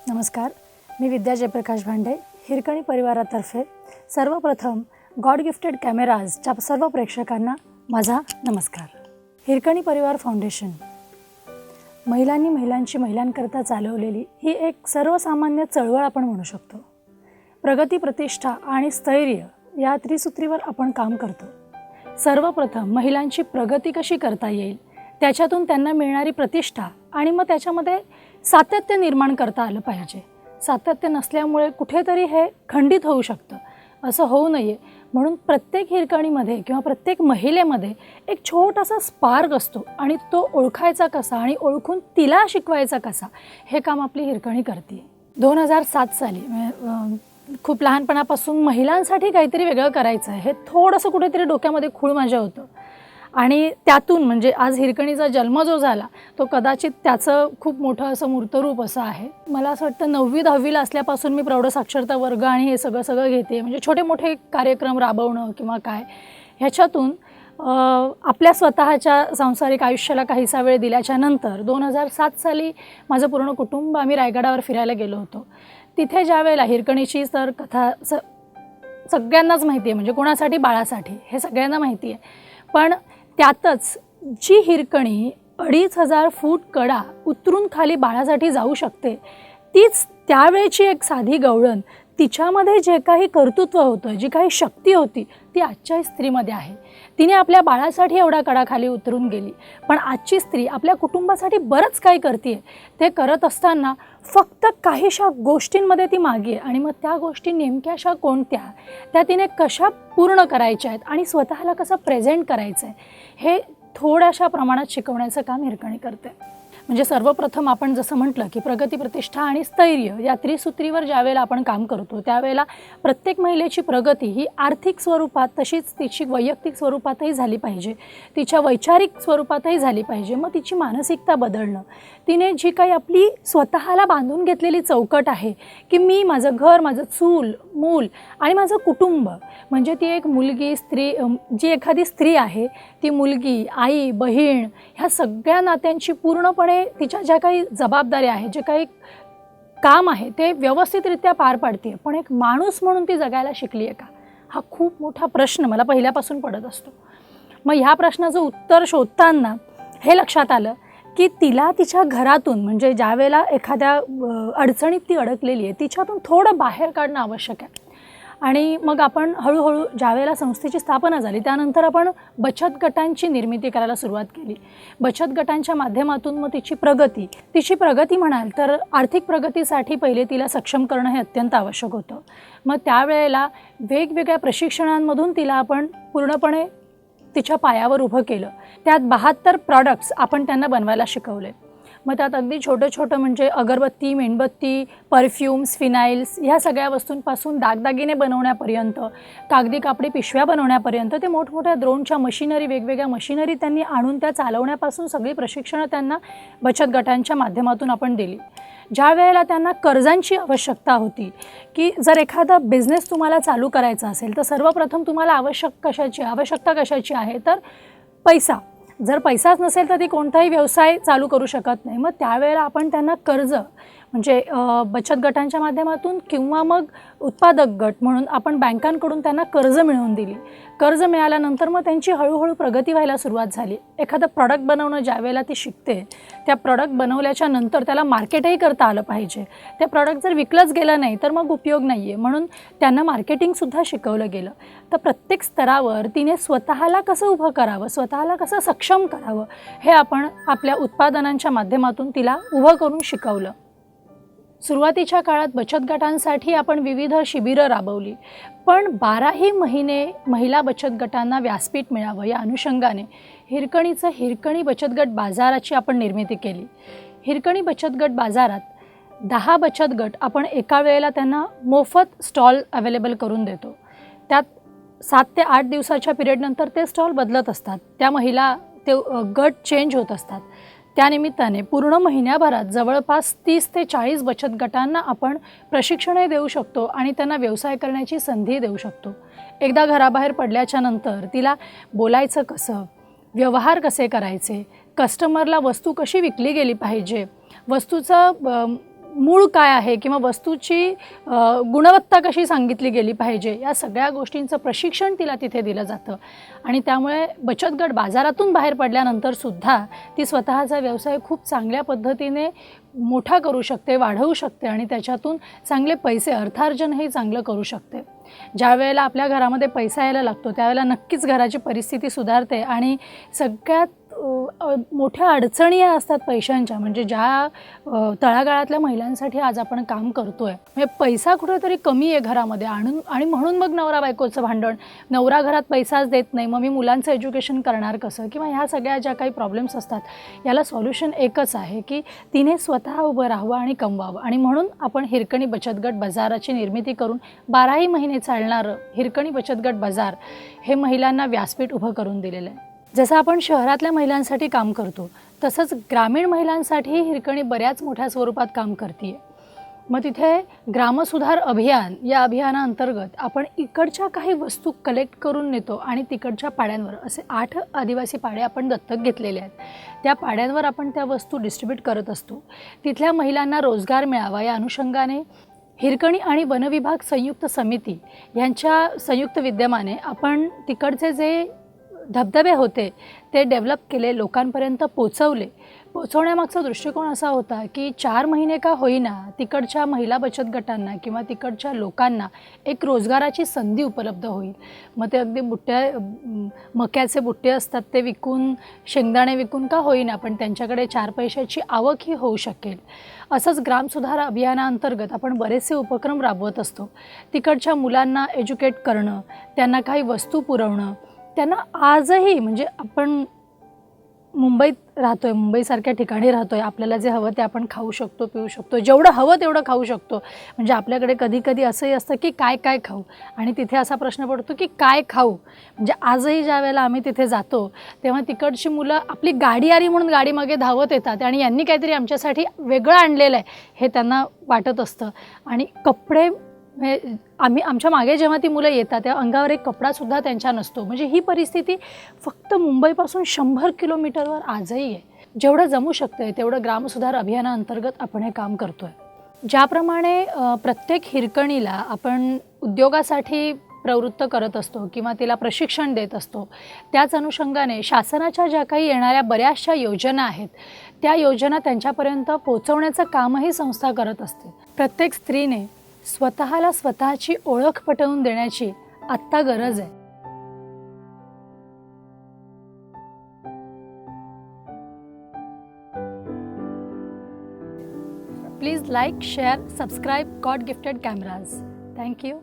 नमस्कार, मी विद्या जयप्रकाश भांडे. हिरकणी परिवारातर्फे सर्वप्रथम गॉड गिफ्टेड कॅमेराजच्या सर्व प्रेक्षकांना माझा नमस्कार. हिरकणी परिवार फाउंडेशन महिलांची महिलांकरता चालवलेली ही एक सर्वसामान्य चळवळ आपण म्हणू शकतो. प्रगती, प्रतिष्ठा आणि स्थैर्य या त्रिसूत्रीवर आपण काम करतो. सर्वप्रथम महिलांची प्रगती कशी करता येईल, त्याच्यातून त्यांना मिळणारी प्रतिष्ठा आणि मग त्याच्यामध्ये सातत्य निर्माण करता आलं पाहिजे. सातत्य नसल्यामुळे कुठेतरी हे खंडित होऊ शकतं. असं होऊ नये म्हणून प्रत्येक हिरकणीमध्ये किंवा प्रत्येक महिलेमध्ये एक छोटासा स्पार्क असतो आणि तो ओळखायचा कसा आणि ओळखून तिला शिकवायचा कसा, हे काम आपली हिरकणी करते. 2007 साली खूप लहानपणापासून महिलांसाठी काहीतरी वेगळं करायचं आहे हे थोडंसं कुठेतरी डोक्यामध्ये खूळ माझ्या होतं. आणि त्यातून म्हणजे आज हिरकणीचा जन्म जो झाला तो कदाचित त्याचं खूप मोठं असं मूर्तरूप असं आहे. मला असं वाटतं 9वी-10वीला असल्यापासून मी प्रौढसाक्षरता वर्ग आणि हे सगळं घेते. म्हणजे छोटे मोठे कार्यक्रम राबवणं किंवा काय ह्याच्यातून आपल्या स्वतःच्या सांसारिक आयुष्याला काहीसा वेळ दिल्याच्या नंतर 2007 साली माझं पूर्ण कुटुंब आम्ही रायगडावर फिरायला गेलो होतो. तिथे ज्या वेळेला हिरकणीची तर कथा सगळ्यांनाच माहिती आहे, म्हणजे कोणासाठी, बाळासाठी, हे सगळ्यांना माहिती आहे. पण त्यातच जी हिरकणी 2500 फूट कडा उतरून खाली बाळासाठी जाऊ शकते, तीच त्यावेळेची एक साधी गवळण. तिच्यामध्ये जे काही कर्तृत्व होतं, जी काही शक्ती होती, ती आजच्या स्त्रीमध्ये आहे. तिने आपल्या बाळासाठी एवढा कडा खाली उतरून गेली. पण आजची स्त्री आपल्या कुटुंबासाठी बरंच काही करते. ते करत असताना फक्त काहीशा गोष्टींमध्ये ती मागे आहे. आणि मग त्या गोष्टी नेमक्याशा कोणत्या, त्या तिने कशा पूर्ण करायच्या आहेत आणि स्वतःला कसं प्रेझेंट करायचं आहे, हे थोड्याशा प्रमाणात शिकवण्याचं काम हिरकणी करते. म्हणजे सर्वप्रथम आपण जसं म्हटलं की प्रगती, प्रतिष्ठा आणि स्थैर्य या त्रिसूत्रीवर ज्यावेळेला आपण काम करतो त्यावेळेला प्रत्येक महिलेची प्रगती ही आर्थिक स्वरूपात तशीच तिची वैयक्तिक स्वरूपातही झाली पाहिजे, तिच्या वैचारिक स्वरूपातही झाली पाहिजे. मग तिची मानसिकता बदलणं, तिने जी काही आपली स्वतःला बांधून घेतलेली चौकट आहे की मी, माझं घर, माझं चूल मूल आणि माझं कुटुंब, म्हणजे ती एक मुलगी, स्त्री, जी एखादी स्त्री आहे ती मुलगी, आई, बहीण ह्या सगळ्या नात्यांची पूर्णपणे तिच्या ज्या काही जबाबदाऱ्या आहेत, जे काही काम आहे ते व्यवस्थितरित्या पार पाडते. पण एक माणूस म्हणून ती जगायला शिकली आहे का, हा खूप मोठा प्रश्न मला पहिल्यापासून पडत असतो. मग ह्या प्रश्नाचं उत्तर शोधताना हे लक्षात आलं की तिला तिच्या घरातून, म्हणजे ज्या वेळेला एखाद्या अडचणीत ती अडकलेली आहे, तिच्यातून थोडं बाहेर काढणं आवश्यक आहे. आणि मग आपण हळूहळू ज्या वेळेला संस्थेची स्थापना झाली त्यानंतर आपण बचत गटांची निर्मिती करायला सुरुवात केली. बचत गटांच्या माध्यमातून मग तिची प्रगती म्हणाल तर आर्थिक प्रगतीसाठी पहिले तिला सक्षम करणं हे अत्यंत आवश्यक होतं. मग त्यावेळेला वेगवेगळ्या प्रशिक्षणांमधून तिला आपण पूर्णपणे तिच्या पायावर उभं केलं. त्यात 72 प्रॉडक्ट्स आपण त्यांना बनवायला शिकवले. मग त्यात अगदी छोटं म्हणजे अगरबत्ती, मेणबत्ती, परफ्यूम्स, फिनाईल्स ह्या सगळ्या वस्तूंपासून दागदागिने बनवण्यापर्यंत, कागदी कापडी पिशव्या बनवण्यापर्यंत, ते मोठमोठ्या ड्रोनच्या मशिनरी, वेगवेगळ्या मशिनरी त्यांनी आणून त्या चालवण्यापासून सगळी प्रशिक्षणं त्यांना बचत गटांच्या माध्यमातून आपण दिली. ज्या वेळेला त्यांना कर्जांची आवश्यकता होती की जर एखादा बिझनेस तुम्हाला चालू करायचा असेल तर सर्वप्रथम तुम्हाला आवश्यकता कशाची आहे, तर पैसा. जर पैसाच नसेल तर ती कोणताही व्यवसाय चालू करू शकत नाही. मग त्यावेळेला आपण त्यांना कर्ज, म्हणजे बचत गटांच्या माध्यमातून किंवा मग उत्पादक गट म्हणून आपण बँकांकडून त्यांना कर्ज मिळवून दिली. कर्ज मिळाल्यानंतर मग त्यांची हळूहळू प्रगती व्हायला सुरुवात झाली. एखादं प्रॉडक्ट बनवणं ज्या वेळेला ती शिकते, त्या प्रॉडक्ट बनवल्याच्या नंतर त्याला मार्केटही करता आलं पाहिजे. ते प्रॉडक्ट जर विकलंच गेलं नाही तर मग उपयोग नाही आहे, म्हणून त्यांना मार्केटिंगसुद्धा शिकवलं गेलं. तर प्रत्येक स्तरावर तिने स्वतःला कसं उभं करावं, स्वतःला कसं सक्षम करावं, हे आपण आपल्या उत्पादनांच्या माध्यमातून तिला उभं करून शिकवलं. सुरुवातीच्या काळात बचत गटांसाठी आपण विविध शिबिरं राबवली. पण 12ही महिने महिला बचत गटांना व्यासपीठ मिळावं या अनुषंगाने हिरकणी बचत गट बाजाराची आपण निर्मिती केली. हिरकणी बचत गट बाजारात 10 बचत गट आपण एका वेळेला त्यांना मोफत स्टॉल अवेलेबल करून देतो. त्यात 7 ते 8 दिवसाच्या पिरियडनंतर ते स्टॉल बदलत असतात. त्या महिला ते गट चेंज होत असतात. त्यानिमित्ताने पूर्ण महिन्याभरात जवळपास 30 ते 40 बचत गटांना आपण प्रशिक्षणही देऊ शकतो आणि त्यांना व्यवसाय करण्याची संधी देऊ शकतो. एकदा घराबाहेर पडल्याच्या नंतर तिला बोलायचं कसं, व्यवहार कसे करायचे, कस्टमरला वस्तू कशी विकली गेली पाहिजे, वस्तूचं मूळ काय आहे किंवा वस्तूची गुणवत्ता कशी सांगितली गेली पाहिजे, या सगळ्या गोष्टींचं प्रशिक्षण तिला तिथे दिलं जातं. आणि त्यामुळे बचत गट बाजारातून बाहेर पडल्यानंतरसुद्धा ती स्वतःचा व्यवसाय खूप चांगल्या पद्धतीने मोठा करू शकते, वाढवू शकते आणि त्याच्यातून चांगले पैसे अर्थार्जनही चांगलं करू शकते. ज्या वेळेला आपल्या घरामध्ये पैसा यायला लागतो त्यावेळेला नक्कीच घराची परिस्थिती सुधारते आणि सगळ्यात मोठ्या अडचणी या असतात पैशांच्या, म्हणजे ज्या तळागाळातल्या महिलांसाठी आज आपण काम करतोय. म्हणजे पैसा कुठेतरी कमी आहे घरामध्ये आणि म्हणून मग नवरा बायकोचं भांडण, नवरा घरात पैसाच देत नाही, मग मी मुलांचं एज्युकेशन करणार कसं, किंवा ह्या सगळ्या ज्या काही प्रॉब्लेम्स असतात याला सॉल्युशन एकच आहे की तिने स्वतः उभं राहावं आणि कमवावं. आणि म्हणून आपण हिरकणी बचत गट बाजाराची निर्मिती करून 12ही महिने चालणारं हिरकणी बचत गट बाजार हे महिलांना व्यासपीठ उभं करून दिलेलं आहे. जसं आपण शहरातल्या महिलांसाठी काम करतो तसंच ग्रामीण महिलांसाठी हिरकणी बऱ्याच मोठ्या स्वरूपात काम करते. मग तिथे ग्रामसुधार अभियान या अभियानाअंतर्गत आपण इकडच्या काही वस्तू कलेक्ट करून नेतो आणि तिकडच्या पाड्यांवर, असे 8 आदिवासी पाडे आपण दत्तक घेतलेले आहेत, त्या पाड्यांवर आपण त्या वस्तू डिस्ट्रीब्यूट करत असतो. तिथल्या महिलांना रोजगार मिळावा या अनुषंगाने हिरकणी आणि वनविभाग संयुक्त समिती यांच्या संयुक्त विद्यमाने आपण तिकडचे जे धबधबे होते ते डेव्हलप केले, लोकांपर्यंत पोचवण्यामागचा दृष्टिकोन असा होता की 4 महिने का होईना तिकडच्या महिला बचत गटांना किंवा तिकडच्या लोकांना एक रोजगाराची संधी उपलब्ध होईल. मग ते अगदी मक्याचे बुट्टे असतात ते विकून, शेंगदाणे विकून का होईना पण त्यांच्याकडे 4 पैशाची आवक ही होऊ शकेल. असंच ग्रामसुधार अभियानाअंतर्गत आपण बरेचसे उपक्रम राबवत असतो. तिकडच्या मुलांना एज्युकेट करणं, त्यांना काही वस्तू पुरवणं, त्यांना आजही, म्हणजे आपण मुंबईत राहतोय, मुंबईसारख्या ठिकाणी राहतोय, आपल्याला जे हवं ते आपण खाऊ शकतो, पिऊ शकतो, जेवढं हवं तेवढं खाऊ शकतो. म्हणजे आपल्याकडे कधी कधी असंही असतं की काय काय खाऊ, आणि तिथे असा प्रश्न पडतो की काय खाऊ. म्हणजे आजही ज्या वेळेला आम्ही तिथे जातो तेव्हा तिकडची मुलं आपली गाडी आली म्हणून गाडीमागे धावत येतात आणि यांनी काहीतरी आमच्यासाठी वेगळं आणलेलं आहे हे त्यांना वाटत असतं. आणि कपडे, आमच्या मागे जेव्हा ती मुलं येतात तेव्हा अंगावर एक कपडासुद्धा त्यांच्या नसतो. म्हणजे ही परिस्थिती फक्त मुंबईपासून 100 किलोमीटरवर आजही आहे. जेवढं जमू शकतं तेवढं ग्रामसुधार अभियानाअंतर्गत आपण हे काम करतो आहे. ज्याप्रमाणे प्रत्येक हिरकणीला आपण उद्योगासाठी प्रवृत्त करत असतो किंवा तिला प्रशिक्षण देत असतो, त्याच अनुषंगाने शासनाच्या ज्या काही येणाऱ्या बऱ्याचशा योजना आहेत त्या योजना त्यांच्यापर्यंत पोहोचवण्याचं कामही संस्था करत असते. प्रत्येक स्त्रीने स्वतःला स्वतःची ओळख पटवून देण्याची आत्ता गरज आहे. Please like, share, subscribe God gifted cameras. Thank you.